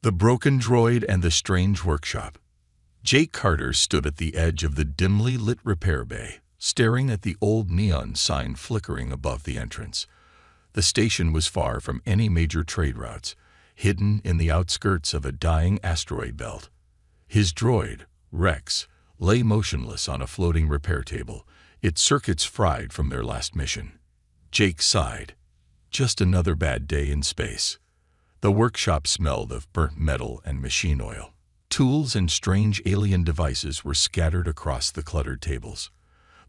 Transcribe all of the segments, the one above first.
The Broken Droid and the Strange Workshop. Jake Carter stood at the edge of the dimly lit repair bay, staring at the old neon sign flickering above the entrance. The station was far from any major trade routes, hidden in the outskirts of a dying asteroid belt. His droid, Rex, lay motionless on a floating repair table, its circuits fried from their last mission. Jake sighed. Just another bad day in space. The workshop smelled of burnt metal and machine oil. Tools and strange alien devices were scattered across the cluttered tables.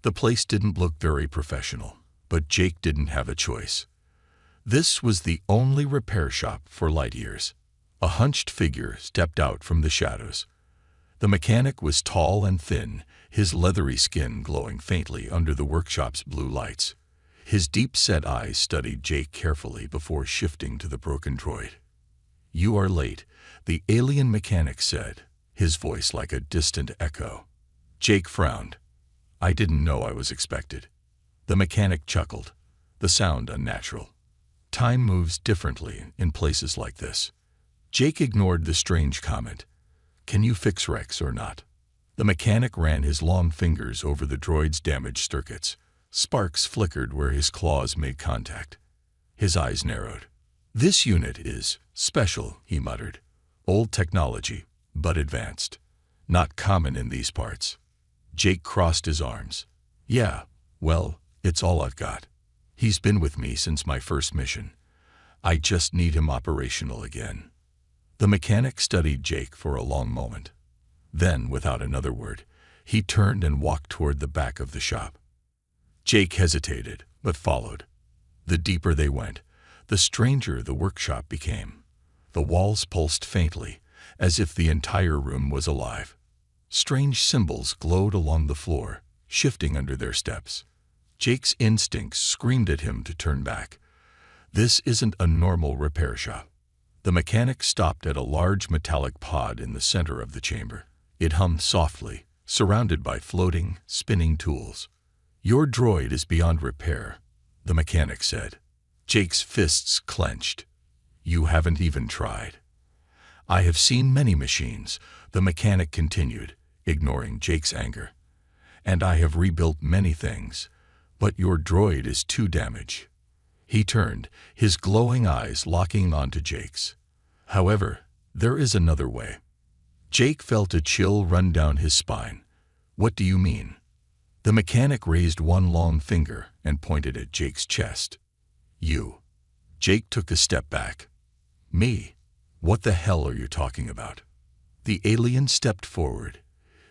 The place didn't look very professional, but Jake didn't have a choice. This was the only repair shop for light years. A hunched figure stepped out from the shadows. The mechanic was tall and thin, his leathery skin glowing faintly under the workshop's blue lights. His deep-set eyes studied Jake carefully before shifting to the broken droid. "You are late," the alien mechanic said, his voice like a distant echo. Jake frowned. "I didn't know I was expected." The mechanic chuckled, the sound unnatural. Time moves differently in places like this. Jake ignored the strange comment. "Can you fix Rex or not?" The mechanic ran his long fingers over the droid's damaged circuits. Sparks flickered where his claws made contact. His eyes narrowed. "This unit is special," he muttered. "Old technology, but advanced. Not common in these parts." Jake crossed his arms. "Yeah, well, it's all I've got. He's been with me since my first mission. I just need him operational again." The mechanic studied Jake for a long moment. Then, without another word, he turned and walked toward the back of the shop. Jake hesitated, but followed. The deeper they went, the stranger the workshop became. The walls pulsed faintly, as if the entire room was alive. Strange symbols glowed along the floor, shifting under their steps. Jake's instincts screamed at him to turn back. This isn't a normal repair shop. The mechanic stopped at a large metallic pod in the center of the chamber. It hummed softly, surrounded by floating, spinning tools. "Your droid is beyond repair," the mechanic said. Jake's fists clenched. "You haven't even tried." "I have seen many machines," the mechanic continued, ignoring Jake's anger. "And I have rebuilt many things, but your droid is too damaged." He turned, his glowing eyes locking onto Jake's. "However, there is another way." Jake felt a chill run down his spine. "What do you mean?" The mechanic raised one long finger and pointed at Jake's chest. "You." Jake took a step back. "Me? What the hell are you talking about?" The alien stepped forward,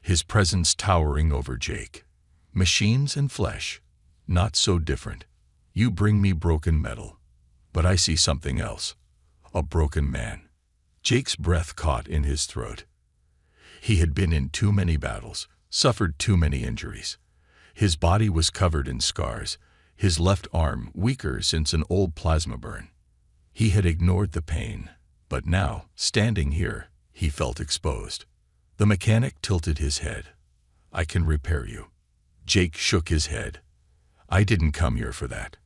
his presence towering over Jake. "Machines and flesh, not so different. You bring me broken metal, but I see something else. A broken man." Jake's breath caught in his throat. He had been in too many battles, suffered too many injuries. His body was covered in scars, his left arm weaker since an old plasma burn. He had ignored the pain, but now, standing here, he felt exposed. The mechanic tilted his head. "I can repair you." Jake shook his head. "I didn't come here for that.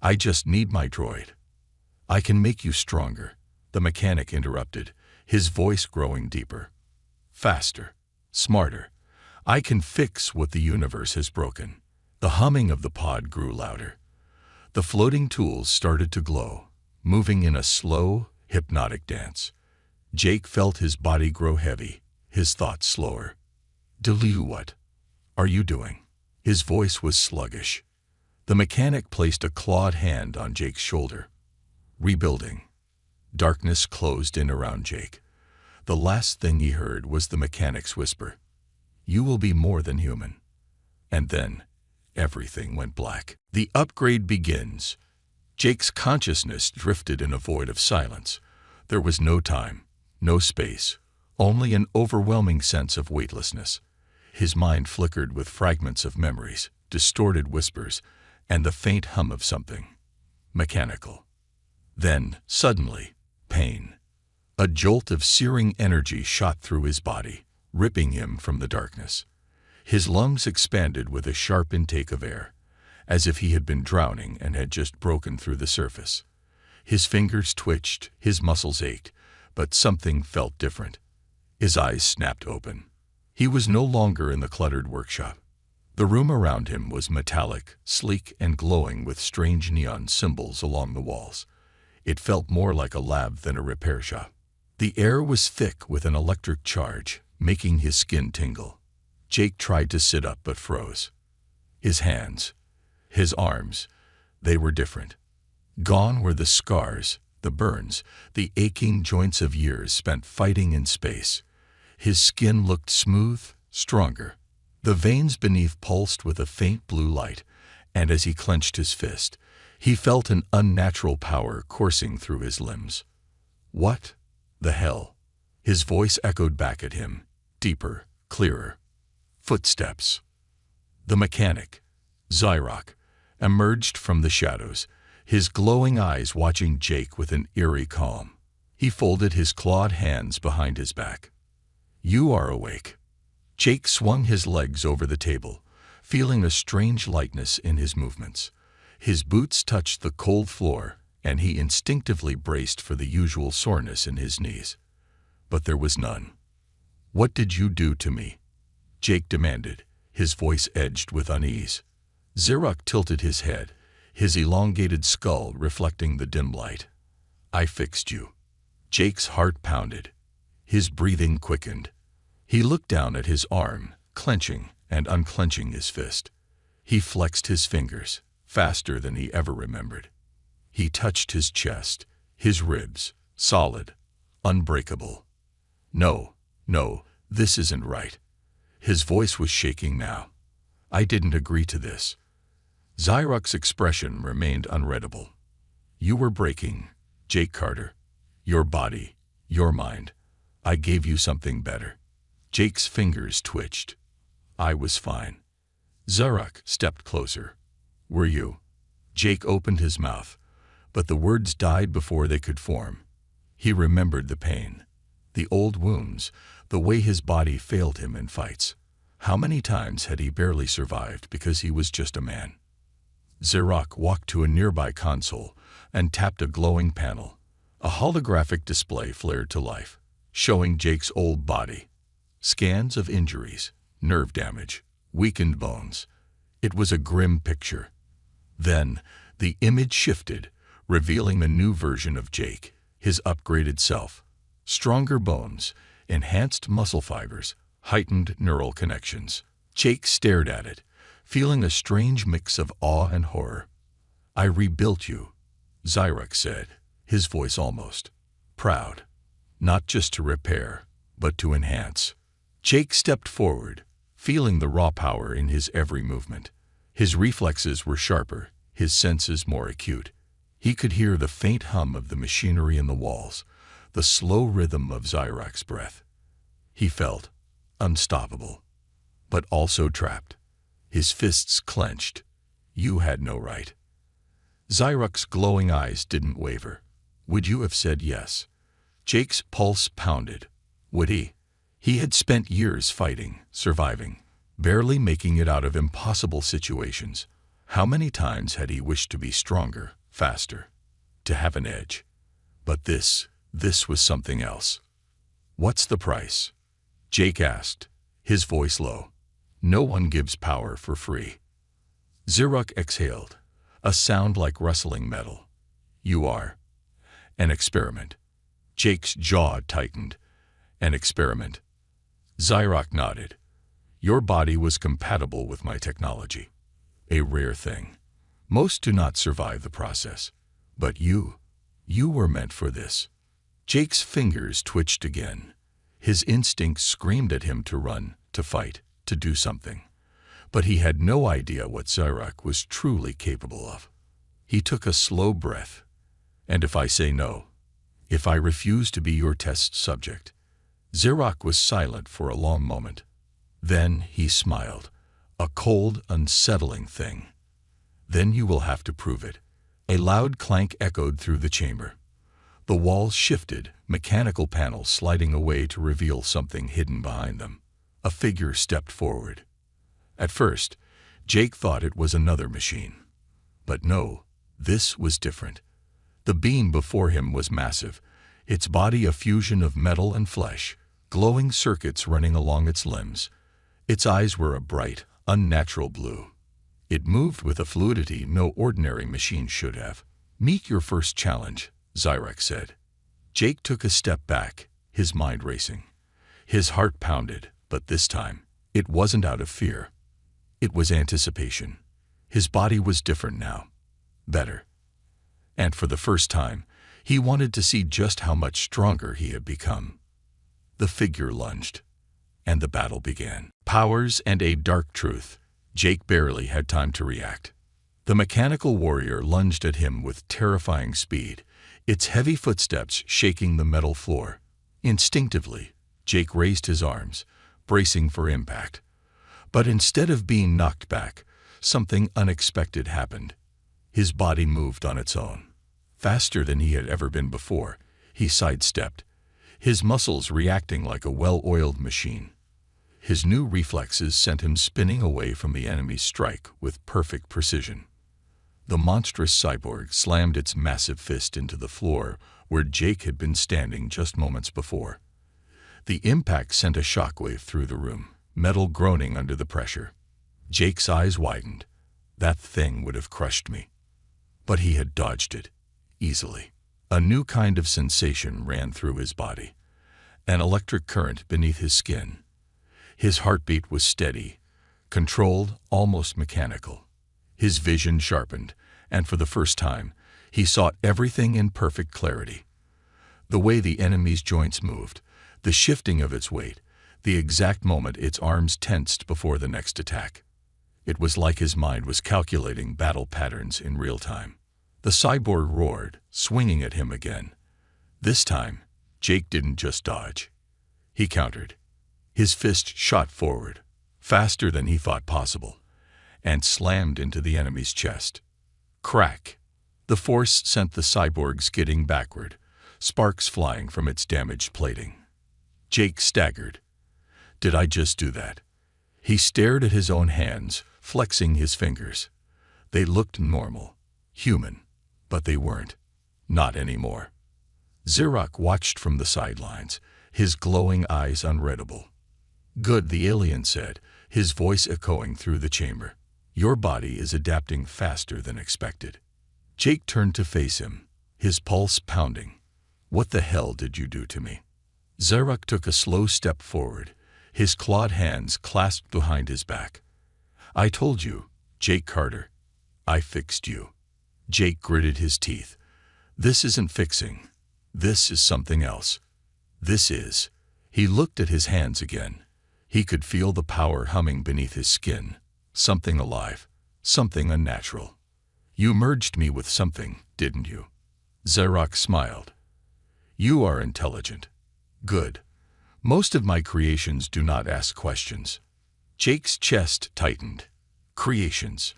I just need my droid." "I can make you stronger," the mechanic interrupted, his voice growing deeper. "Faster, smarter. I can fix what the universe has broken." The humming of the pod grew louder. The floating tools started to glow, moving in a slow, hypnotic dance. Jake felt his body grow heavy, his thoughts slower. "Do what are you doing?" His voice was sluggish. The mechanic placed a clawed hand on Jake's shoulder. "Rebuilding." Darkness closed in around Jake. The last thing he heard was the mechanic's whisper. "You will be more than human." And then, everything went black. "The upgrade begins." Jake's consciousness drifted in a void of silence. There was no time, no space, only an overwhelming sense of weightlessness. His mind flickered with fragments of memories, distorted whispers, and the faint hum of something mechanical. Then, suddenly, pain. A jolt of searing energy shot through his body, ripping him from the darkness. His lungs expanded with a sharp intake of air, as if he had been drowning and had just broken through the surface. His fingers twitched, his muscles ached, but something felt different. His eyes snapped open. He was no longer in the cluttered workshop. The room around him was metallic, sleek, and glowing with strange neon symbols along the walls. It felt more like a lab than a repair shop. The air was thick with an electric charge, making his skin tingle. Jake tried to sit up but froze. His hands, his arms, they were different. Gone were the scars, the burns, the aching joints of years spent fighting in space. His skin looked smooth, stronger. The veins beneath pulsed with a faint blue light, and as he clenched his fist, he felt an unnatural power coursing through his limbs. What the hell? His voice echoed back at him, deeper, clearer. Footsteps. The mechanic, Xyrock, emerged from the shadows, his glowing eyes watching Jake with an eerie calm. He folded his clawed hands behind his back. You are awake. Jake swung his legs over the table, feeling a strange lightness in his movements. His boots touched the cold floor, and he instinctively braced for the usual soreness in his knees. But there was none. What did you do to me? Jake demanded, his voice edged with unease. Xyrock tilted his head, his elongated skull reflecting the dim light. I fixed you. Jake's heart pounded. His breathing quickened. He looked down at his arm, clenching and unclenching his fist. He flexed his fingers, faster than he ever remembered. He touched his chest, his ribs, solid, unbreakable. No, this isn't right. His voice was shaking now. I didn't agree to this. Xyrock's expression remained unreadable. You were breaking, Jake Carter. Your body, your mind. I gave you something better. Jake's fingers twitched. I was fine. Xyrock stepped closer. Were you? Jake opened his mouth, but the words died before they could form. He remembered the pain, the old wounds, the way his body failed him in fights. How many times had he barely survived because he was just a man? Xyrock walked to a nearby console and tapped a glowing panel. A holographic display flared to life, showing Jake's old body. Scans of injuries, nerve damage, weakened bones. It was a grim picture. Then, the image shifted, revealing a new version of Jake, his upgraded self. Stronger bones, enhanced muscle fibers, heightened neural connections. Jake stared at it, feeling a strange mix of awe and horror. I rebuilt you, Xyrock said, his voice almost proud. Not just to repair, but to enhance. Jake stepped forward, feeling the raw power in his every movement. His reflexes were sharper, his senses more acute. He could hear the faint hum of the machinery in the walls, the slow rhythm of Xyrock's breath. He felt unstoppable, but also trapped. His fists clenched. You had no right. Xyrock's glowing eyes didn't waver. Would you have said yes? Jake's pulse pounded. Would he? He had spent years fighting, surviving, barely making it out of impossible situations. How many times had he wished to be stronger, faster, to have an edge? But this was something else. What's the price? Jake asked, his voice low. No one gives power for free. Xyrock exhaled, a sound like rustling metal. You are an experiment. Jake's jaw tightened. An experiment. Xyrock nodded. Your body was compatible with my technology. A rare thing. Most do not survive the process. But you were meant for this. Jake's fingers twitched again. His instincts screamed at him to run, to fight, to do something. But he had no idea what Xyrock was truly capable of. He took a slow breath. And if I say no, if I refuse to be your test subject? Xyrock was silent for a long moment. Then he smiled, a cold, unsettling thing. Then you will have to prove it. A loud clank echoed through the chamber. The walls shifted, mechanical panels sliding away to reveal something hidden behind them. A figure stepped forward. At first, Jake thought it was another machine. But no, this was different. The being before him was massive, its body a fusion of metal and flesh, glowing circuits running along its limbs. Its eyes were a bright, unnatural blue. It moved with a fluidity no ordinary machine should have. "Meet your first challenge," Zyrak said. Jake took a step back, his mind racing. His heart pounded, but this time, it wasn't out of fear. It was anticipation. His body was different now. Better. And for the first time, he wanted to see just how much stronger he had become. The figure lunged, and the battle began. Powers and a dark truth. Jake barely had time to react. The mechanical warrior lunged at him with terrifying speed, its heavy footsteps shaking the metal floor. Instinctively, Jake raised his arms, bracing for impact. But instead of being knocked back, something unexpected happened. His body moved on its own. Faster than he had ever been before, he sidestepped, his muscles reacting like a well-oiled machine. His new reflexes sent him spinning away from the enemy's strike with perfect precision. The monstrous cyborg slammed its massive fist into the floor where Jake had been standing just moments before. The impact sent a shockwave through the room, metal groaning under the pressure. Jake's eyes widened. That thing would have crushed me. But he had dodged it, easily. A new kind of sensation ran through his body, an electric current beneath his skin. His heartbeat was steady, controlled, almost mechanical. His vision sharpened, and for the first time, he saw everything in perfect clarity. The way the enemy's joints moved, the shifting of its weight, the exact moment its arms tensed before the next attack. It was like his mind was calculating battle patterns in real time. The cyborg roared, swinging at him again. This time, Jake didn't just dodge. He countered. His fist shot forward, faster than he thought possible, and slammed into the enemy's chest. Crack! The force sent the cyborg skidding backward, sparks flying from its damaged plating. Jake staggered. Did I just do that? He stared at his own hands, flexing his fingers. They looked normal, human, but they weren't. Not anymore. Zyrak watched from the sidelines, his glowing eyes unreadable. "Good," the alien said, his voice echoing through the chamber. "Your body is adapting faster than expected." Jake turned to face him, his pulse pounding. "What the hell did you do to me?" Zyrak took a slow step forward, his clawed hands clasped behind his back. "I told you, Jake Carter. I fixed you." Jake gritted his teeth. "This isn't fixing. This is something else. This is." He looked at his hands again. He could feel the power humming beneath his skin. Something alive. Something unnatural. "You merged me with something, didn't you?" Zyrak smiled. "You are intelligent. Good. Most of my creations do not ask questions." Jake's chest tightened. Creations.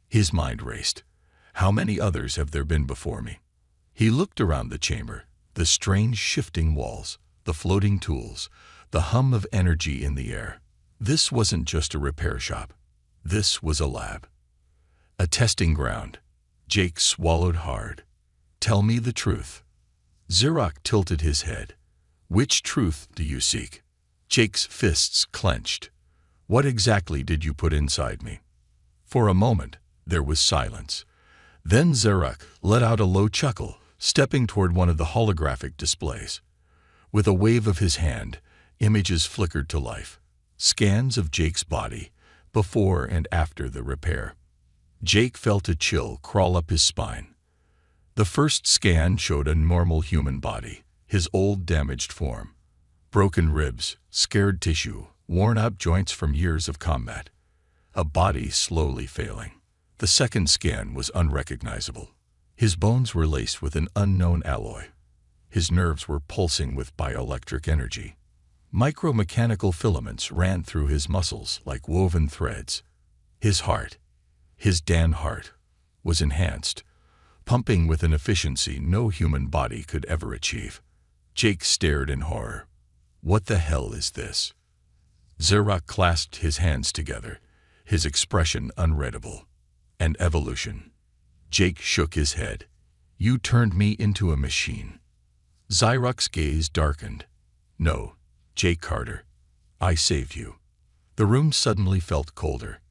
His mind raced. How many others have there been before me? He looked around the chamber, the strange shifting walls, the floating tools, the hum of energy in the air. This wasn't just a repair shop. This was a lab. A testing ground. Jake swallowed hard. "Tell me the truth." Zyrak tilted his head. "Which truth do you seek?" Jake's fists clenched. "What exactly did you put inside me?" For a moment, there was silence. Then Zyrak let out a low chuckle, stepping toward one of the holographic displays. With a wave of his hand, images flickered to life. Scans of Jake's body, before and after the repair. Jake felt a chill crawl up his spine. The first scan showed a normal human body, his old damaged form. Broken ribs, scarred tissue, worn-out joints from years of combat. A body slowly failing. The second scan was unrecognizable. His bones were laced with an unknown alloy. His nerves were pulsing with bioelectric energy. Micromechanical filaments ran through his muscles like woven threads. His heart, his damn heart, was enhanced, pumping with an efficiency no human body could ever achieve. Jake stared in horror. "What the hell is this?" Zyrak clasped his hands together, his expression unreadable. "An evolution." Jake shook his head. "You turned me into a machine." Zyruck's gaze darkened. No, Jake Carter. I saved you. The room suddenly felt colder.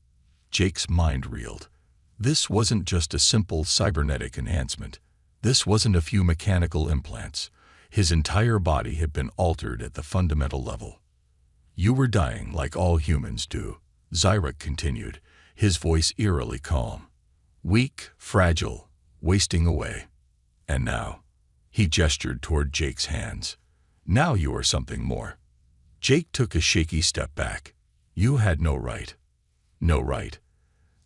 Jake's mind reeled. This wasn't just a simple cybernetic enhancement. This wasn't a few mechanical implants. His entire body had been altered at the fundamental level. You were dying like all humans do, Zyruck continued, his voice eerily calm. Weak, fragile, wasting away. And now, he gestured toward Jake's hands. Now you are something more. Jake took a shaky step back. You had no right. No right.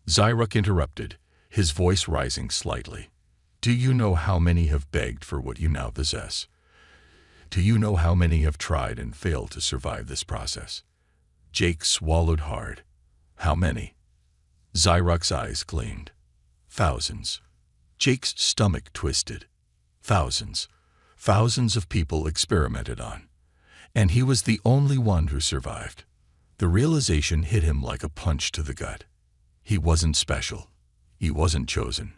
Zyruck interrupted, his voice rising slightly. Do you know how many have begged for what you now possess? Do you know how many have tried and failed to survive this process? Jake swallowed hard. How many? Zyruck's eyes gleamed. Thousands. Jake's stomach twisted. Thousands. Thousands of people experimented on. And he was the only one who survived. The realization hit him like a punch to the gut. He wasn't special. He wasn't chosen.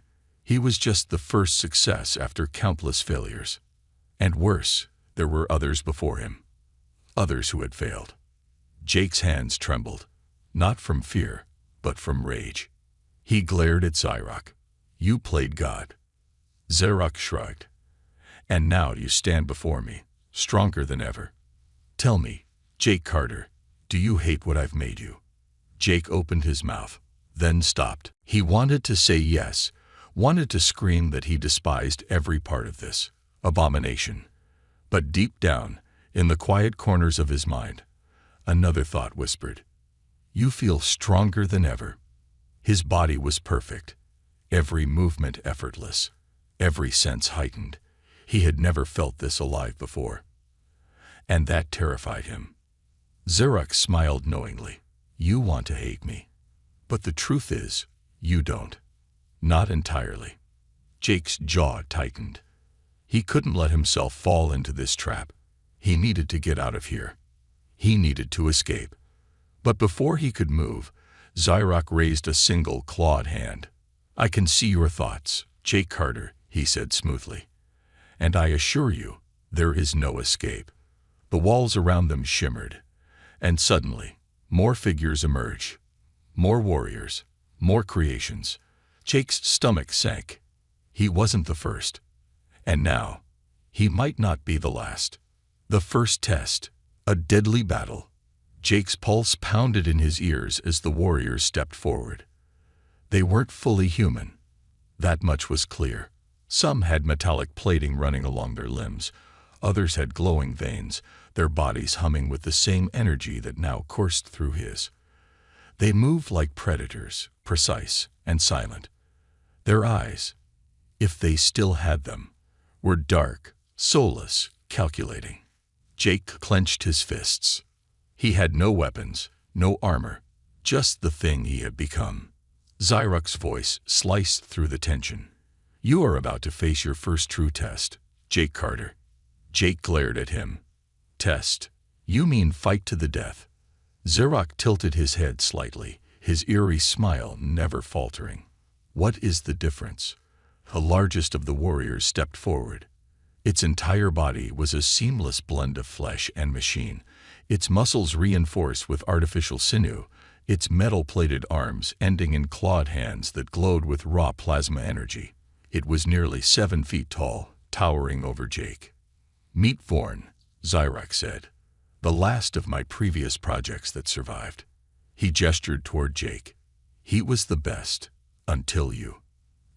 He was just the first success after countless failures. And worse, there were others before him. Others who had failed. Jake's hands trembled, not from fear, but from rage. He glared at Zyruck. You played God. Zyruck shrugged. And now you stand before me, stronger than ever. Tell me, Jake Carter, do you hate what I've made you? Jake opened his mouth, then stopped. He wanted to say yes, wanted to scream that he despised every part of this abomination. But deep down, in the quiet corners of his mind, another thought whispered, you feel stronger than ever. His body was perfect, every movement effortless, every sense heightened. He had never felt this alive before. And that terrified him. Zyruck smiled knowingly. You want to hate me. But the truth is, you don't. Not entirely. Jake's jaw tightened. He couldn't let himself fall into this trap. He needed to get out of here. He needed to escape. But before he could move, Zyruck raised a single clawed hand. I can see your thoughts, Jake Carter, he said smoothly. And I assure you, there is no escape. The walls around them shimmered. And suddenly, more figures emerged. More warriors. More creations. Jake's stomach sank. He wasn't the first. And now, he might not be the last. The first test. A deadly battle. Jake's pulse pounded in his ears as the warriors stepped forward. They weren't fully human. That much was clear. Some had metallic plating running along their limbs. Others had glowing veins, their bodies humming with the same energy that now coursed through his. They moved like predators, precise and silent. Their eyes, if they still had them, were dark, soulless, calculating. Jake clenched his fists. He had no weapons, no armor, just the thing he had become. Zyruck's voice sliced through the tension. You are about to face your first true test, Jake Carter. Jake glared at him. Test? You mean fight to the death? Zyruck tilted his head slightly, his eerie smile never faltering. What is the difference? The largest of the warriors stepped forward. Its entire body was a seamless blend of flesh and machine, its muscles reinforced with artificial sinew, its metal-plated arms ending in clawed hands that glowed with raw plasma energy. It was nearly 7 feet tall, towering over Jake. Meet Vorn, Zyruck said. The last of my previous projects that survived. He gestured toward Jake. He was the best, until you.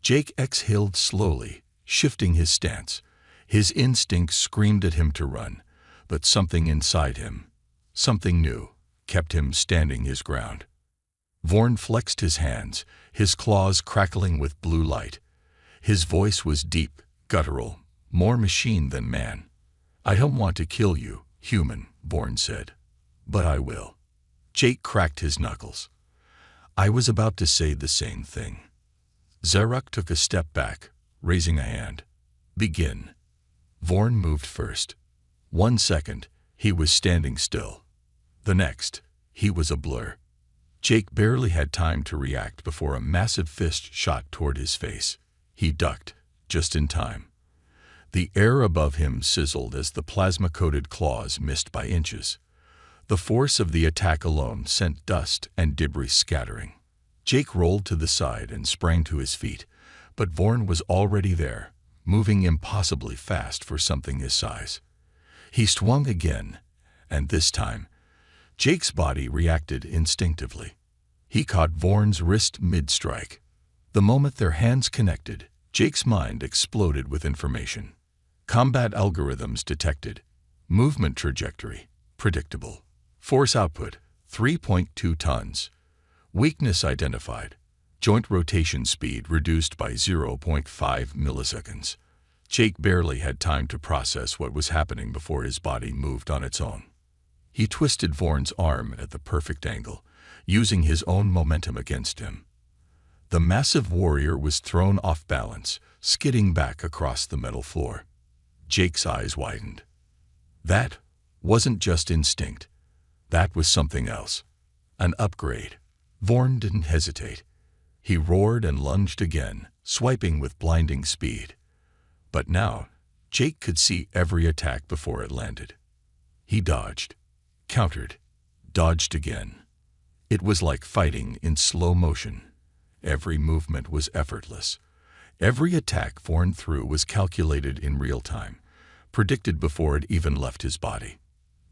Jake exhaled slowly, shifting his stance. His instincts screamed at him to run, but something inside him, something new, kept him standing his ground. Vorn flexed his hands, his claws crackling with blue light. His voice was deep, guttural, more machine than man. I don't want to kill you, human, Vorn said. But I will. Jake cracked his knuckles. I was about to say the same thing. Zyruck took a step back, raising a hand. Begin. Vorn moved first. 1 second, he was standing still. The next, he was a blur. Jake barely had time to react before a massive fist shot toward his face. He ducked, just in time. The air above him sizzled as the plasma-coated claws missed by inches. The force of the attack alone sent dust and debris scattering. Jake rolled to the side and sprang to his feet, but Vorn was already there, moving impossibly fast for something his size. He swung again, and this time, Jake's body reacted instinctively. He caught Vorn's wrist mid-strike. The moment their hands connected, Jake's mind exploded with information. Combat algorithms detected. Movement trajectory, predictable. Force output, 3.2 tons. Weakness identified. Joint rotation speed reduced by 0.5 milliseconds. Jake barely had time to process what was happening before his body moved on its own. He twisted Vorn's arm at the perfect angle, using his own momentum against him. The massive warrior was thrown off balance, skidding back across the metal floor. Jake's eyes widened. That wasn't just instinct. That was something else. An upgrade. Vorn didn't hesitate. He roared and lunged again, swiping with blinding speed. But now, Jake could see every attack before it landed. He dodged, countered, dodged again. It was like fighting in slow motion. Every movement was effortless. Every attack Vorn threw was calculated in real time, predicted before it even left his body.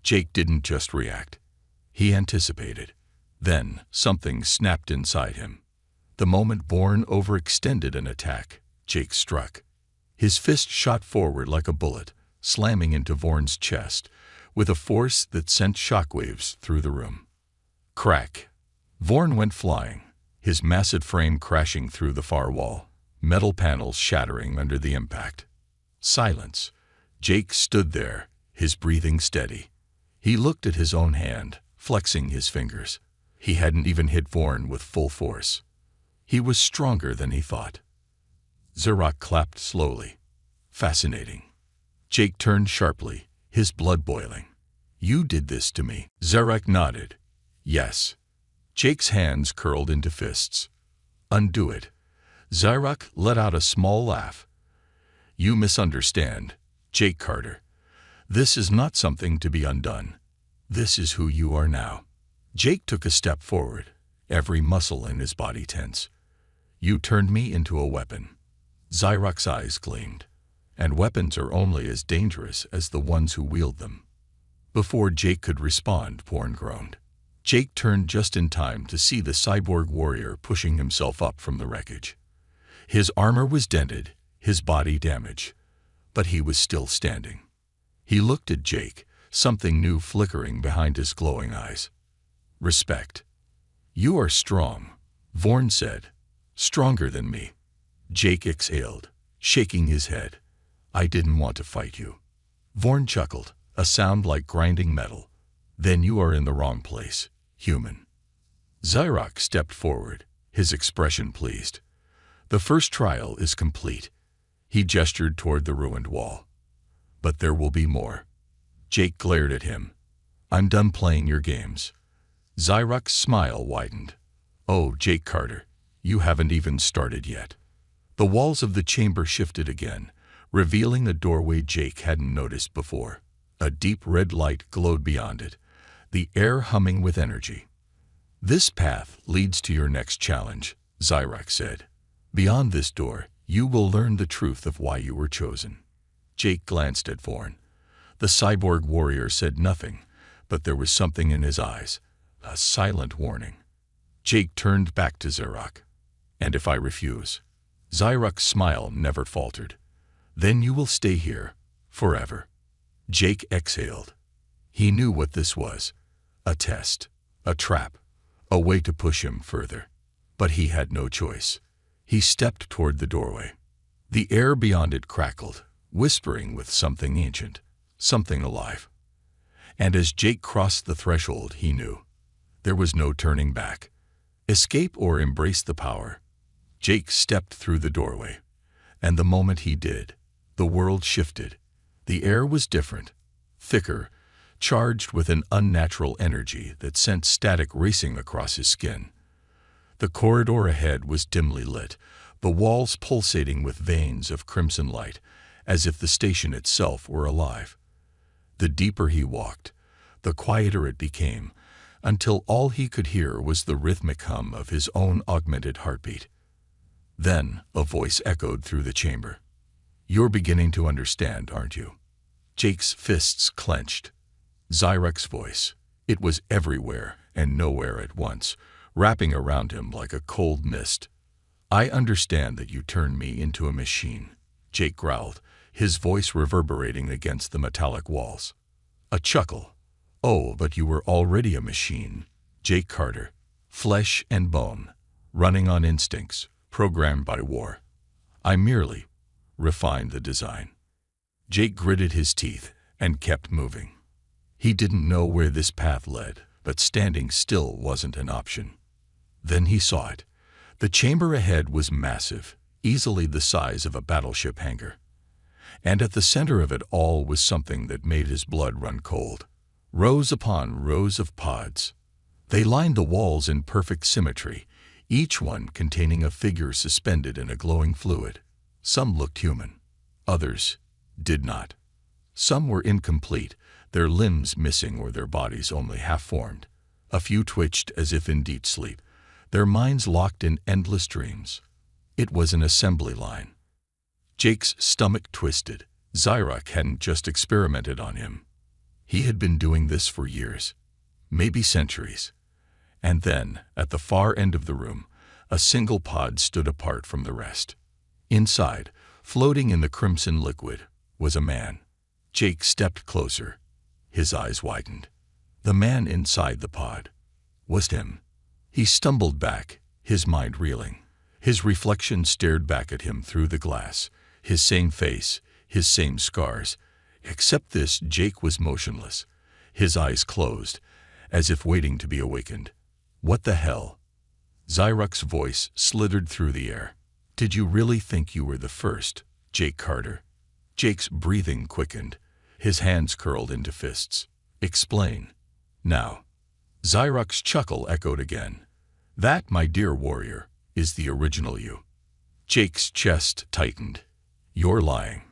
Jake didn't just react. He anticipated. Then, something snapped inside him. The moment Vorn overextended an attack, Jake struck. His fist shot forward like a bullet, slamming into Vorn's chest, with a force that sent shockwaves through the room. Crack. Vorn went flying, his massive frame crashing through the far wall, metal panels shattering under the impact. Silence. Jake stood there, his breathing steady. He looked at his own hand, flexing his fingers. He hadn't even hit Vorn with full force. He was stronger than he thought. Zerok clapped slowly. Fascinating. Jake turned sharply, his blood boiling. You did this to me. Zerok nodded. Yes. Jake's hands curled into fists. Undo it. Zerok let out a small laugh. You misunderstand, Jake Carter. This is not something to be undone. This is who you are now. Jake took a step forward, every muscle in his body tense. You turned me into a weapon. Zerok's eyes gleamed. And weapons are only as dangerous as the ones who wield them. Before Jake could respond, Vorn groaned. Jake turned just in time to see the cyborg warrior pushing himself up from the wreckage. His armor was dented, his body damaged, but he was still standing. He looked at Jake, something new flickering behind his glowing eyes. Respect. You are strong, Vorn said. Stronger than me. Jake exhaled, shaking his head. I didn't want to fight you. Vorn chuckled, a sound like grinding metal. Then you are in the wrong place, human. Zerok stepped forward, his expression pleased. The first trial is complete. He gestured toward the ruined wall. But there will be more. Jake glared at him. I'm done playing your games. Zerok's smile widened. Oh, Jake Carter, you haven't even started yet. The walls of the chamber shifted again, revealing a doorway Jake hadn't noticed before. A deep red light glowed beyond it, the air humming with energy. This path leads to your next challenge, Zerok said. Beyond this door, you will learn the truth of why you were chosen. Jake glanced at Vorn. The cyborg warrior said nothing, but there was something in his eyes, a silent warning. Jake turned back to Zerok. And if I refuse? Zerok's smile never faltered. Then you will stay here, forever. Jake exhaled. He knew what this was. A test, a trap, a way to push him further. But he had no choice. He stepped toward the doorway. The air beyond it crackled, whispering with something ancient, something alive. And as Jake crossed the threshold, he knew. There was no turning back. Escape or embrace the power. Jake stepped through the doorway. And the moment he did, the world shifted. The air was different, thicker, charged with an unnatural energy that sent static racing across his skin. The corridor ahead was dimly lit, the walls pulsating with veins of crimson light, as if the station itself were alive. The deeper he walked, the quieter it became, until all he could hear was the rhythmic hum of his own augmented heartbeat. Then a voice echoed through the chamber. "You're beginning to understand, aren't you?" Jake's fists clenched. Zyrek's voice. It was everywhere and nowhere at once, wrapping around him like a cold mist. "I understand that you turned me into a machine," Jake growled, his voice reverberating against the metallic walls. A chuckle. "Oh, but you were already a machine, Jake Carter. Flesh and bone, running on instincts, programmed by war. I merely refined the design." Jake gritted his teeth and kept moving. He didn't know where this path led, but standing still wasn't an option. Then he saw it. The chamber ahead was massive, easily the size of a battleship hangar. And at the center of it all was something that made his blood run cold. Rows upon rows of pods. They lined the walls in perfect symmetry, each one containing a figure suspended in a glowing fluid. Some looked human. Others did not. Some were incomplete, their limbs missing or their bodies only half-formed. A few twitched as if in deep sleep, their minds locked in endless dreams. It was an assembly line. Jake's stomach twisted. Zyrek hadn't just experimented on him. He had been doing this for years, maybe centuries. And then, at the far end of the room, a single pod stood apart from the rest. Inside, floating in the crimson liquid, was a man. Jake stepped closer. His eyes widened. The man inside the pod was him. He stumbled back, his mind reeling. His reflection stared back at him through the glass, his same face, his same scars. Except this, Jake was motionless, his eyes closed, as if waiting to be awakened. "What the hell?" Zyrek's voice slithered through the air. "Did you really think you were the first, Jake Carter?" Jake's breathing quickened, his hands curled into fists. "Explain. Now." Zyrek's chuckle echoed again. "That, my dear warrior, is the original you." Jake's chest tightened. "You're lying."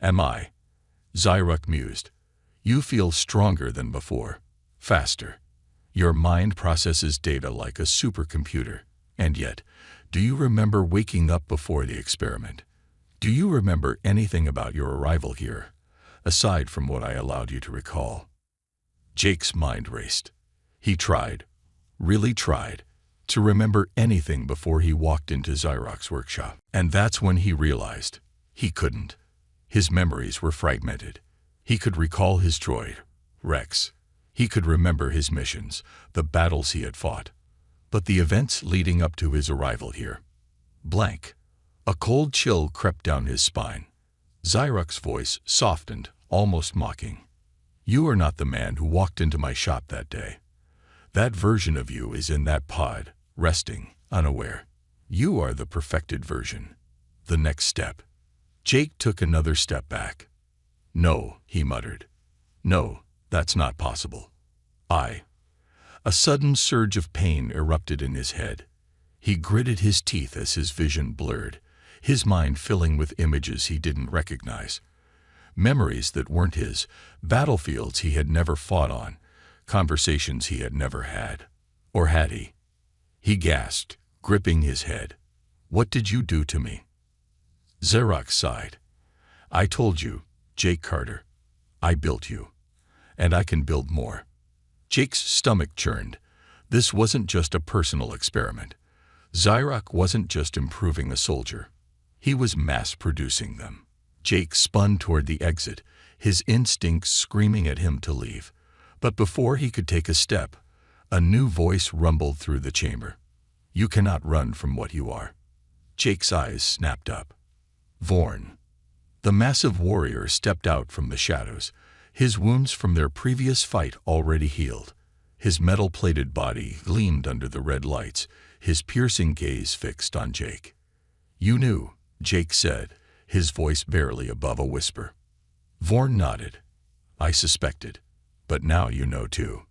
"Am I?" Zyrek mused. "You feel stronger than before, faster. Your mind processes data like a supercomputer. And yet, do you remember waking up before the experiment? Do you remember anything about your arrival here, aside from what I allowed you to recall?" Jake's mind raced. He tried, really tried, to remember anything before he walked into Zyrek's workshop. And that's when he realized he couldn't. His memories were fragmented. He could recall his droid, Rex. He could remember his missions, the battles he had fought. But the events leading up to his arrival here, blank. A cold chill crept down his spine. Zyrek's voice softened, almost mocking. "You are not the man who walked into my shop that day. That version of you is in that pod, resting, unaware. You are the perfected version. The next step." Jake took another step back. "No," he muttered. "No, that's not possible. A sudden surge of pain erupted in his head. He gritted his teeth as his vision blurred, his mind filling with images he didn't recognize. Memories that weren't his, battlefields he had never fought on, conversations he had never had. Or had he? He gasped, gripping his head. "What did you do to me?" Zyrek sighed. "I told you, Jake Carter. I built you. And I can build more." Jake's stomach churned. This wasn't just a personal experiment. Zyrek wasn't just improving a soldier. He was mass-producing them. Jake spun toward the exit, his instincts screaming at him to leave. But before he could take a step, a new voice rumbled through the chamber. "You cannot run from what you are." Jake's eyes snapped up. Vorn. The massive warrior stepped out from the shadows, his wounds from their previous fight already healed. His metal-plated body gleamed under the red lights, his piercing gaze fixed on Jake. "You knew," Jake said, his voice barely above a whisper. Vorn nodded. "I suspected, but now you know too."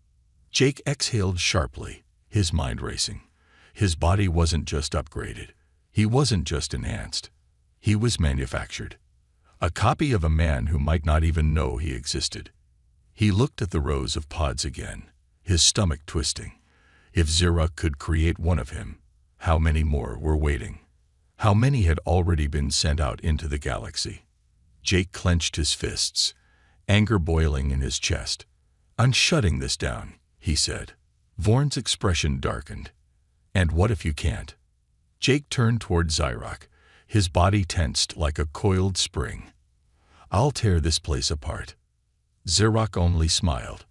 Jake exhaled sharply, his mind racing. His body wasn't just upgraded. He wasn't just enhanced. He was manufactured. A copy of a man who might not even know he existed. He looked at the rows of pods again, his stomach twisting. If Zeruk could create one of him, how many more were waiting? How many had already been sent out into the galaxy? Jake clenched his fists, anger boiling in his chest. "I'm shutting this down," he said. Vorn's expression darkened. "And what if you can't?" Jake turned toward Zeruk, his body tensed like a coiled spring. "I'll tear this place apart." Zeruk only smiled.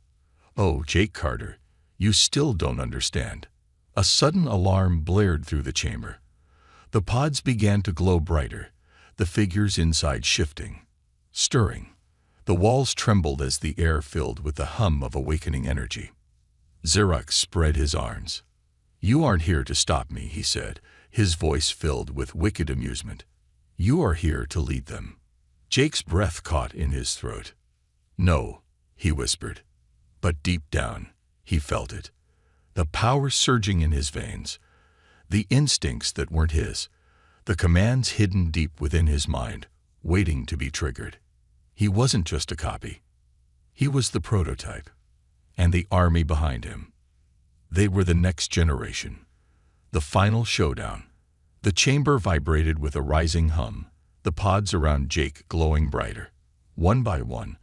"Oh, Jake Carter, you still don't understand." A sudden alarm blared through the chamber. The pods began to glow brighter, the figures inside shifting, stirring. The walls trembled as the air filled with the hum of awakening energy. Zeruk spread his arms. "You aren't here to stop me," he said, his voice filled with wicked amusement. "You are here to lead them." Jake's breath caught in his throat. "No," he whispered. But deep down, he felt it. The power surging in his veins. The instincts that weren't his. The commands hidden deep within his mind, waiting to be triggered. He wasn't just a copy. He was the prototype. And the army behind him. They were the next generation. The final showdown. The chamber vibrated with a rising hum, the pods around Jake glowing brighter. One by one,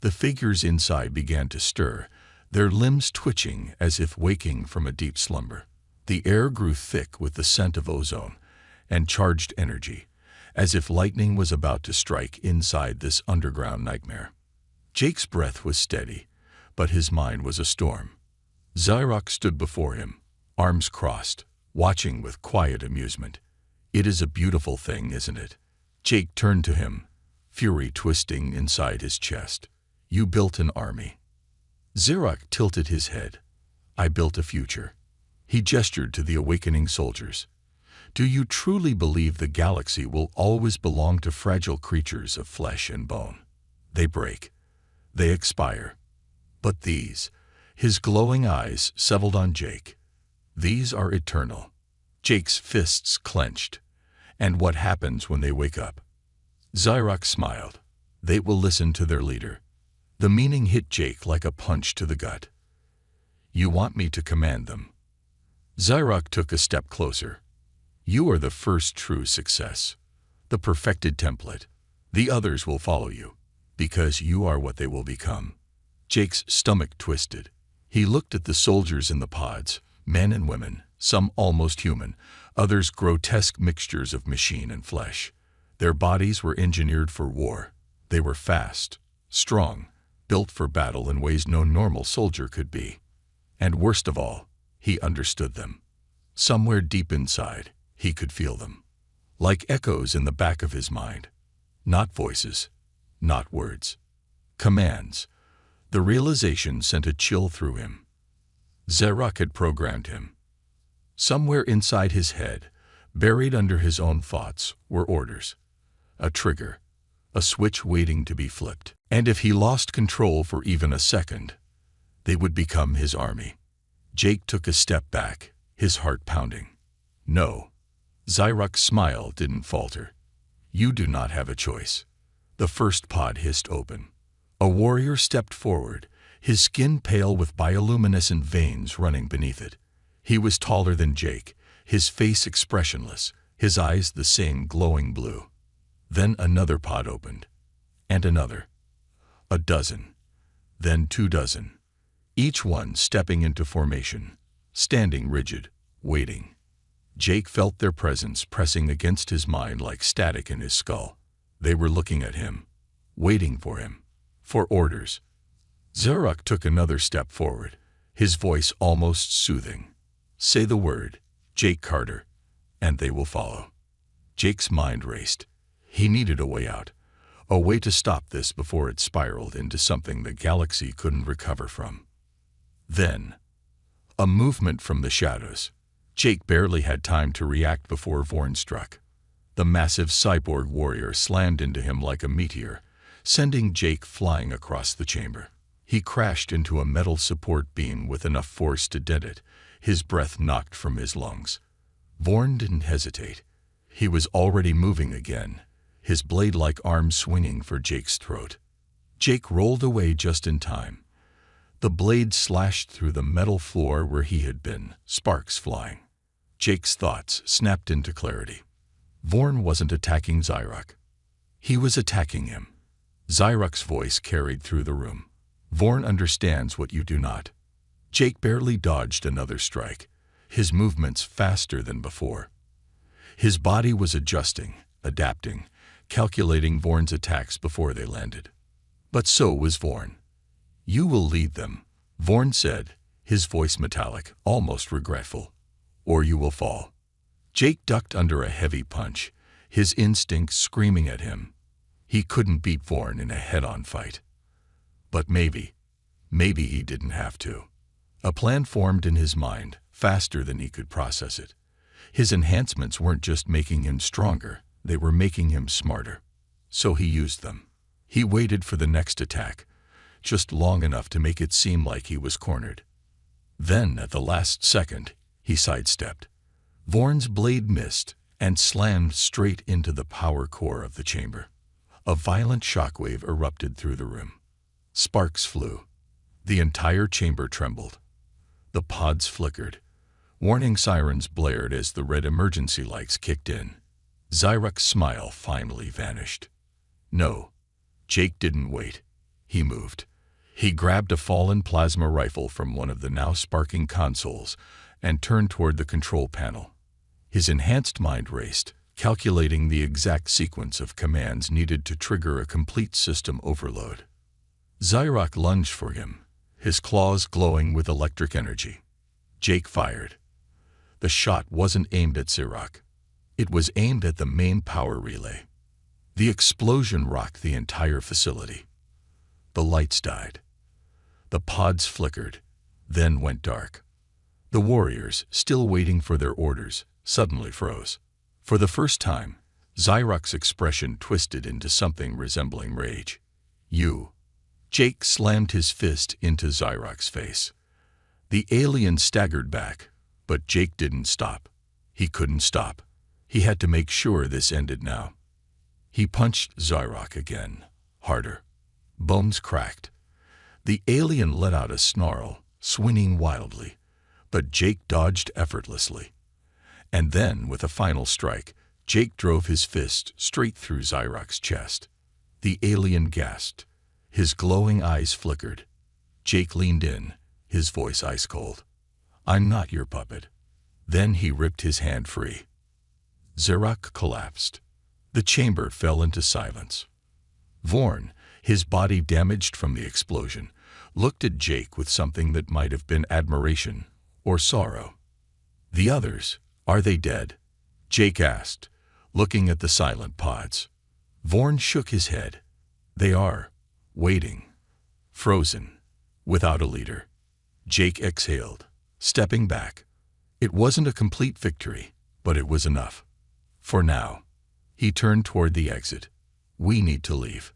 the figures inside began to stir, their limbs twitching as if waking from a deep slumber. The air grew thick with the scent of ozone and charged energy, as if lightning was about to strike inside this underground nightmare. Jake's breath was steady, but his mind was a storm. Zeruk stood before him, arms crossed, watching with quiet amusement. "It is a beautiful thing, isn't it?" Jake turned to him, fury twisting inside his chest. "You built an army." Zeruk tilted his head. "I built a future." He gestured to the awakening soldiers. "Do you truly believe the galaxy will always belong to fragile creatures of flesh and bone? They break. They expire. But these," his glowing eyes settled on Jake, "these are eternal." Jake's fists clenched. "And what happens when they wake up?" Zeruk smiled. "They will listen to their leader." The meaning hit Jake like a punch to the gut. "You want me to command them?" Zeruk took a step closer. "You are the first true success, the perfected template. The others will follow you, because you are what they will become." Jake's stomach twisted. He looked at the soldiers in the pods, men and women, some almost human, others grotesque mixtures of machine and flesh. Their bodies were engineered for war. They were fast, strong, built for battle in ways no normal soldier could be. And worst of all, he understood them. Somewhere deep inside, he could feel them. Like echoes in the back of his mind. Not voices, not words. Commands. The realization sent a chill through him. Zeruk had programmed him. Somewhere inside his head, buried under his own thoughts, were orders. A trigger. A switch waiting to be flipped. And if he lost control for even a second, they would become his army. Jake took a step back, his heart pounding. "No." Zeruk's smile didn't falter. "You do not have a choice." The first pod hissed open. A warrior stepped forward, his skin pale with bioluminescent veins running beneath it. He was taller than Jake, his face expressionless, his eyes the same glowing blue. Then another pod opened. And another. A dozen. Then 2 dozen. Each one stepping into formation, standing rigid, waiting. Jake felt their presence pressing against his mind like static in his skull. They were looking at him, waiting for him, for orders. Zeruk took another step forward, his voice almost soothing. "Say the word, Jake Carter, and they will follow." Jake's mind raced. He needed a way out, a way to stop this before it spiraled into something the galaxy couldn't recover from. Then, a movement from the shadows. Jake barely had time to react before Vorn struck. The massive cyborg warrior slammed into him like a meteor, sending Jake flying across the chamber. He crashed into a metal support beam with enough force to dent it, his breath knocked from his lungs. Vorn didn't hesitate. He was already moving again, his blade-like arm swinging for Jake's throat. Jake rolled away just in time. The blade slashed through the metal floor where he had been, sparks flying. Jake's thoughts snapped into clarity. Vorn wasn't attacking Xyrak. He was attacking him. Xyrak's voice carried through the room. Vorn understands what you do not. Jake barely dodged another strike, his movements faster than before. His body was adjusting, adapting, calculating Vorn's attacks before they landed. But so was Vorn. "You will lead them," Vorn said, his voice metallic, almost regretful. "Or you will fall." Jake ducked under a heavy punch, his instincts screaming at him. He couldn't beat Vorn in a head-on fight. But maybe he didn't have to. A plan formed in his mind, faster than he could process it. His enhancements weren't just making him stronger, they were making him smarter. So he used them. He waited for the next attack, just long enough to make it seem like he was cornered. Then, at the last second, he sidestepped. Vorn's blade missed and slammed straight into the power core of the chamber. A violent shockwave erupted through the room. Sparks flew. The entire chamber trembled. The pods flickered. Warning sirens blared as the red emergency lights kicked in. Xyrak's smile finally vanished. No, Jake didn't wait. He moved. He grabbed a fallen plasma rifle from one of the now sparking consoles and turned toward the control panel. His enhanced mind raced, calculating the exact sequence of commands needed to trigger a complete system overload. Xyrak lunged for him, his claws glowing with electric energy. Jake fired. The shot wasn't aimed at Xyrak. It was aimed at the main power relay. The explosion rocked the entire facility. The lights died. The pods flickered, then went dark. The warriors, still waiting for their orders, suddenly froze. For the first time, Xyrak's expression twisted into something resembling rage. "You." Jake slammed his fist into Xyrak's face. The alien staggered back, but Jake didn't stop. He couldn't stop. He had to make sure this ended now. He punched Xyrak again, harder. Bones cracked. The alien let out a snarl, swinging wildly, but Jake dodged effortlessly. And then, with a final strike, Jake drove his fist straight through Xyrak's chest. The alien gasped. His glowing eyes flickered. Jake leaned in, his voice ice-cold. "I'm not your puppet." Then he ripped his hand free. Xyrak collapsed. The chamber fell into silence. Vorn, his body damaged from the explosion, looked at Jake with something that might have been admiration or sorrow. "The others, are they dead?" Jake asked, looking at the silent pods. Vorn shook his head. "They are, waiting, frozen, without a leader." Jake exhaled, stepping back. It wasn't a complete victory, but it was enough. For now. He turned toward the exit. "We need to leave."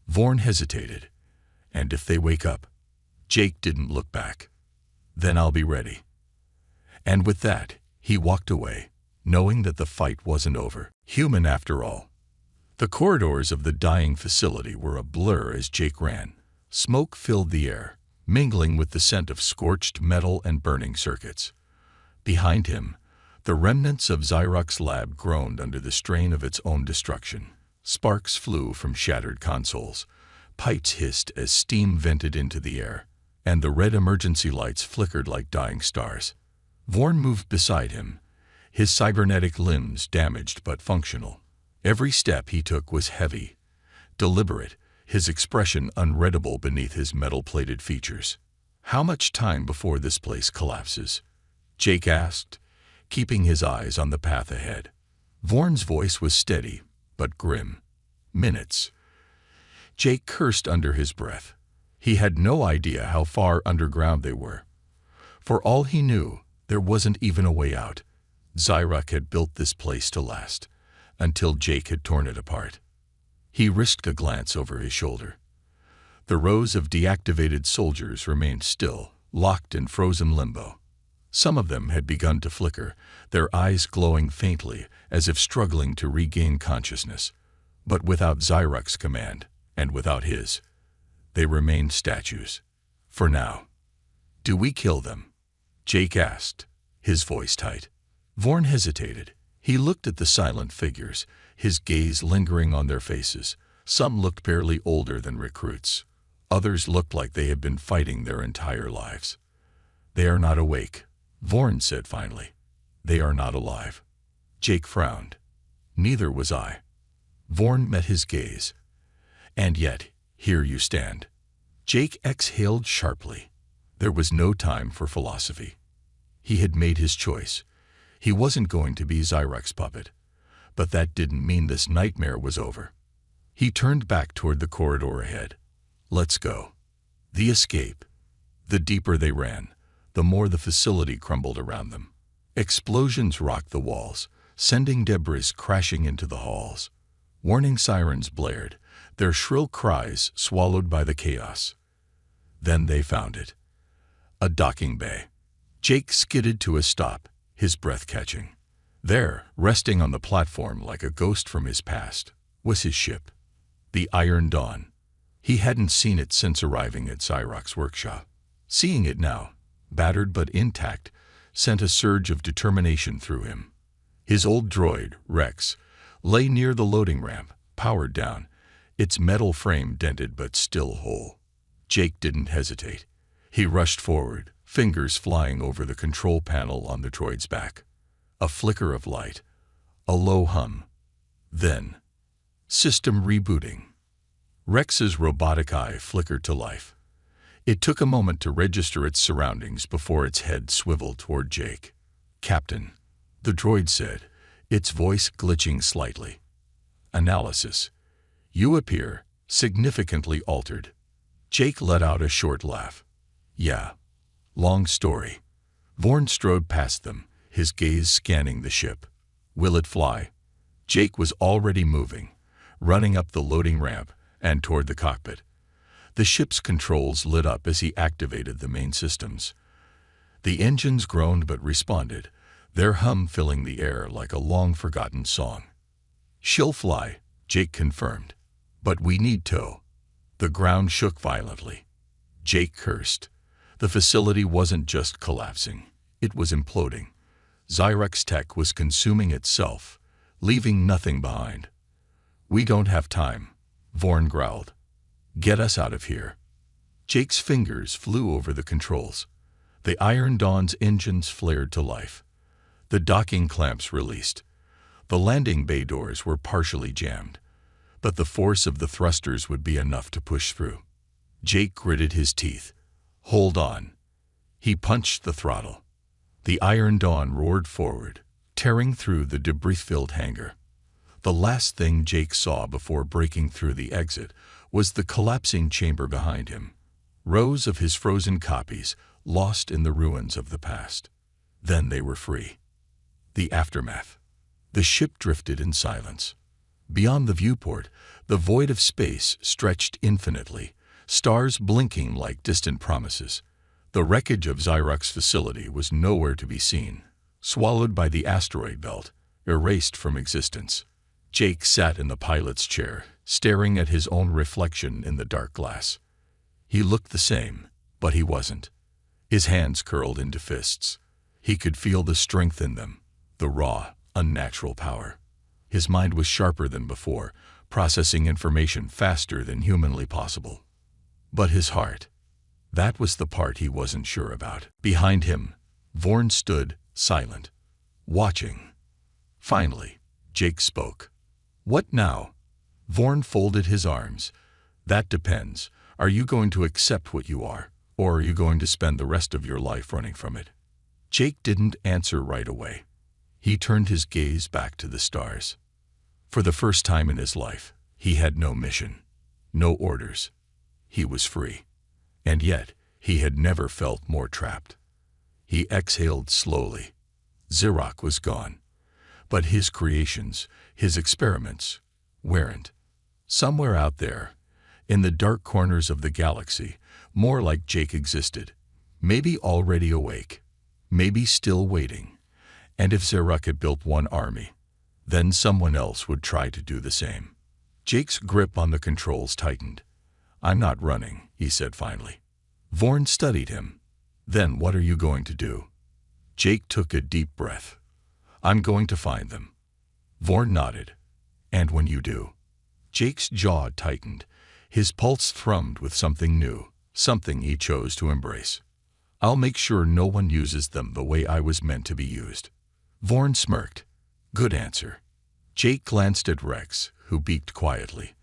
Vorn hesitated. "And if they wake up?" Jake didn't look back. "Then I'll be ready." And with that, he walked away, knowing that the fight wasn't over. Human after all. The corridors of the dying facility were a blur as Jake ran. Smoke filled the air, mingling with the scent of scorched metal and burning circuits. Behind him, the remnants of Xyrak's lab groaned under the strain of its own destruction. Sparks flew from shattered consoles. Pipes hissed as steam vented into the air, and the red emergency lights flickered like dying stars. Vorn moved beside him, his cybernetic limbs damaged but functional. Every step he took was heavy, deliberate, his expression unreadable beneath his metal-plated features. "How much time before this place collapses?" Jake asked, keeping his eyes on the path ahead. Vorn's voice was steady, but grim. "Minutes." Jake cursed under his breath. He had no idea how far underground they were. For all he knew, there wasn't even a way out. Xyrak had built this place to last, until Jake had torn it apart. He risked a glance over his shoulder. The rows of deactivated soldiers remained still, locked in frozen limbo. Some of them had begun to flicker, their eyes glowing faintly as if struggling to regain consciousness. But without Xyrak's command, and without his, they remained statues. For now. Do we kill them? Jake asked, his voice tight. Vorn hesitated. He looked at the silent figures, his gaze lingering on their faces. Some looked barely older than recruits. Others looked like they had been fighting their entire lives. They are not awake, Vorn said finally. They are not alive. Jake frowned. Neither was I. Vorn met his gaze. And yet, here you stand. Jake exhaled sharply. There was no time for philosophy. He had made his choice. He wasn't going to be Xyrak's puppet. But that didn't mean this nightmare was over. He turned back toward the corridor ahead. Let's go. The escape. The deeper they ran, the more the facility crumbled around them. Explosions rocked the walls, sending debris crashing into the halls. Warning sirens blared, their shrill cries swallowed by the chaos. Then they found it. A docking bay. Jake skidded to a stop, his breath catching. There, resting on the platform like a ghost from his past, was his ship. The Iron Dawn. He hadn't seen it since arriving at Xyrak's workshop. Seeing it now, battered but intact, sent a surge of determination through him. His old droid, Rex, lay near the loading ramp, powered down, its metal frame dented but still whole. Jake didn't hesitate. He rushed forward, fingers flying over the control panel on the droid's back. A flicker of light, a low hum. Then, system rebooting. Rex's robotic eye flickered to life. It took a moment to register its surroundings before its head swiveled toward Jake. Captain, the droid said, its voice glitching slightly. Analysis. You appear significantly altered. Jake let out a short laugh. Yeah. Long story. Vorn strode past them, his gaze scanning the ship. Will it fly? Jake was already moving, running up the loading ramp and toward the cockpit. The ship's controls lit up as he activated the main systems. The engines groaned but responded, their hum filling the air like a long-forgotten song. She'll fly, Jake confirmed. But we need tow. The ground shook violently. Jake cursed. The facility wasn't just collapsing, it was imploding. Xyrak's tech was consuming itself, leaving nothing behind. We don't have time, Vorn growled. Get us out of here. Jake's fingers flew over the controls. The Iron Dawn's engines flared to life. The docking clamps released. The landing bay doors were partially jammed, but the force of the thrusters would be enough to push through. Jake gritted his teeth. Hold on. He punched the throttle. The Iron Dawn roared forward, tearing through the debris-filled hangar. The last thing Jake saw before breaking through the exit was the collapsing chamber behind him. Rows of his frozen copies, lost in the ruins of the past. Then they were free. The aftermath. The ship drifted in silence. Beyond the viewport, the void of space stretched infinitely, stars blinking like distant promises. The wreckage of Xyrak's facility was nowhere to be seen, swallowed by the asteroid belt, erased from existence. Jake sat in the pilot's chair, staring at his own reflection in the dark glass. He looked the same, but he wasn't. His hands curled into fists. He could feel the strength in them, the raw, unnatural power. His mind was sharper than before, processing information faster than humanly possible. But his heart, that was the part he wasn't sure about. Behind him, Vorn stood, silent, watching. Finally, Jake spoke. What now? Vorn folded his arms. That depends. Are you going to accept what you are, or are you going to spend the rest of your life running from it? Jake didn't answer right away. He turned his gaze back to the stars. For the first time in his life, he had no mission, no orders. He was free. And yet, he had never felt more trapped. He exhaled slowly. Xyrak was gone. But his creations, his experiments, weren't. Somewhere out there, in the dark corners of the galaxy, more like Jake existed. Maybe already awake. Maybe still waiting. And if Xyrak had built one army, then someone else would try to do the same. Jake's grip on the controls tightened. "I'm not running," he said finally. Vorn studied him. "Then what are you going to do?" Jake took a deep breath. "I'm going to find them." Vorn nodded. "And when you do?" Jake's jaw tightened. His pulse thrummed with something new, something he chose to embrace. "I'll make sure no one uses them the way I was meant to be used." Vorn smirked. "Good answer." Jake glanced at Rex, who beaked quietly.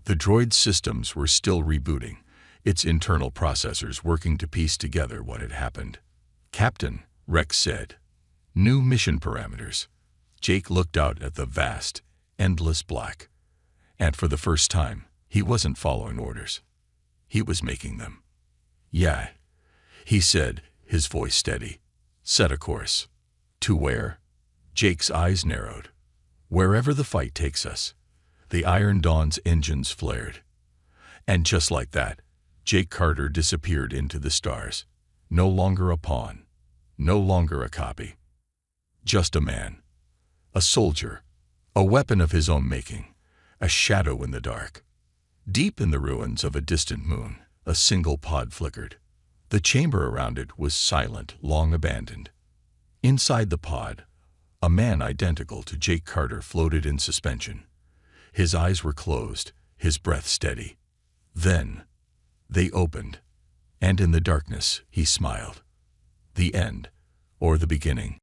The droid's systems were still rebooting, its internal processors working to piece together what had happened. "Captain," Rex said. "New mission parameters." Jake looked out at the vast, endless black. And for the first time, he wasn't following orders. He was making them. "Yeah," he said, his voice steady. "Set a course." "To where?" Jake's eyes narrowed. "Wherever the fight takes us." The Iron Dawn's engines flared. And just like that, Jake Carter disappeared into the stars. No longer a pawn. No longer a copy. Just a man. A soldier. A weapon of his own making. A shadow in the dark. Deep in the ruins of a distant moon, a single pod flickered. The chamber around it was silent, long abandoned. Inside the pod, a man identical to Jake Carter floated in suspension. His eyes were closed, his breath steady. Then, they opened, and in the darkness he smiled. The end, or the beginning,